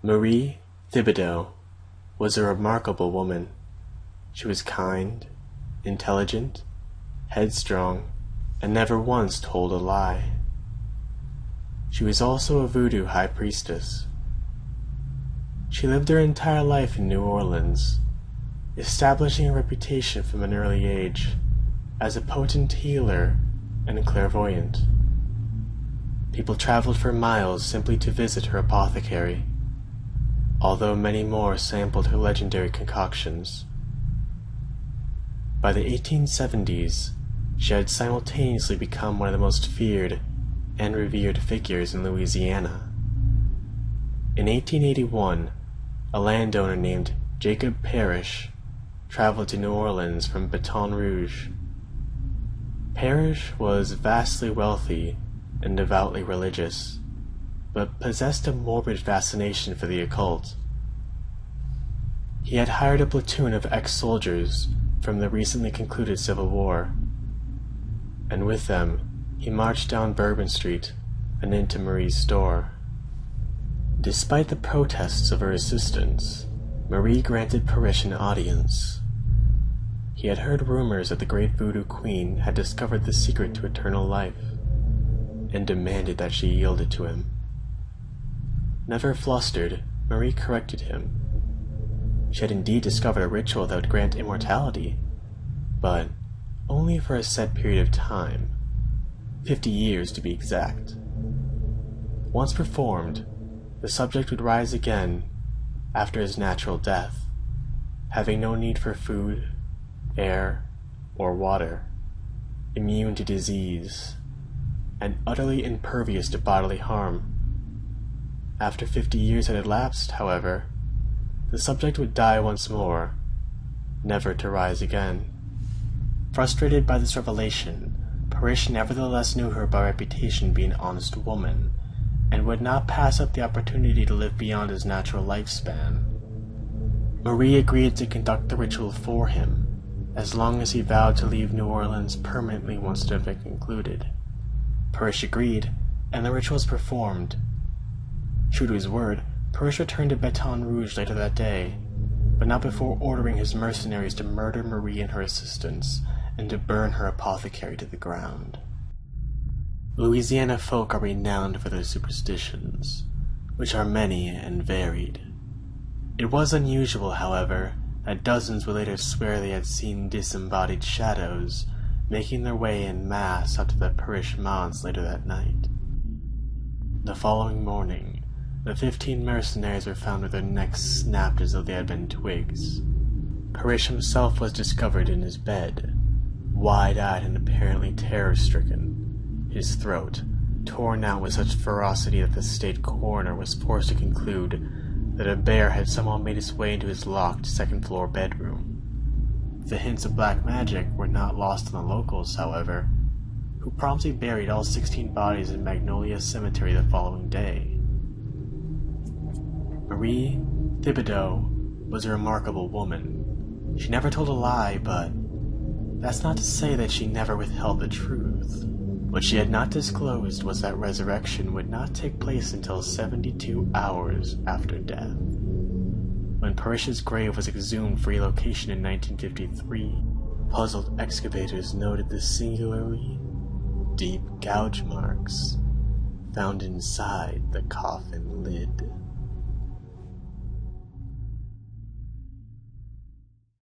Marie Thibodeaux was a remarkable woman. She was kind, intelligent, headstrong, and never once told a lie. She was also a voodoo high priestess. She lived her entire life in New Orleans, establishing a reputation from an early age as a potent healer and clairvoyant. People traveled for miles simply to visit her apothecary, although many more sampled her legendary concoctions. By the 1870s, she had simultaneously become one of the most feared and revered figures in Louisiana. In 1881, a landowner named Jacob Parrish traveled to New Orleans from Baton Rouge. Parrish was vastly wealthy and devoutly religious, but possessed a morbid fascination for the occult. He had hired a platoon of ex-soldiers from the recently concluded Civil War, and with them he marched down Bourbon Street and into Marie's store. Despite the protests of her assistants, Marie granted Parrish an audience. He had heard rumors that the great voodoo queen had discovered the secret to eternal life, and demanded that she yield it to him. Never flustered, Marie corrected him. She had indeed discovered a ritual that would grant immortality, but only for a set period of time, 50 years to be exact. Once performed, the subject would rise again after his natural death, having no need for food, air, or water, immune to disease, and utterly impervious to bodily harm. After 50 years had elapsed, however, the subject would die once more, never to rise again. Frustrated by this revelation, Parrish nevertheless knew her by reputation to be an honest woman, and would not pass up the opportunity to live beyond his natural lifespan. Marie agreed to conduct the ritual for him, as long as he vowed to leave New Orleans permanently once it had been concluded. Parrish agreed, and the ritual was performed. True to his word, Parrish returned to Baton Rouge later that day, but not before ordering his mercenaries to murder Marie and her assistants, and to burn her apothecary to the ground. Louisiana folk are renowned for their superstitions, which are many and varied. It was unusual, however, that dozens would later swear they had seen disembodied shadows making their way en masse up to the Parrish manse later that night. The following morning, the 15 mercenaries were found with their necks snapped as though they had been twigs. Parrish himself was discovered in his bed, wide-eyed and apparently terror-stricken, his throat torn out with such ferocity that the state coroner was forced to conclude that a bear had somehow made its way into his locked second-floor bedroom. The hints of black magic were not lost on the locals, however, who promptly buried all 16 bodies in Magnolia Cemetery the following day. Marie Thibodeaux was a remarkable woman. She never told a lie, but that's not to say that she never withheld the truth. What she had not disclosed was that resurrection would not take place until 72 hours after death. When Parrish's grave was exhumed for relocation in 1953, puzzled excavators noted the singularly deep gouge marks found inside the coffin lid.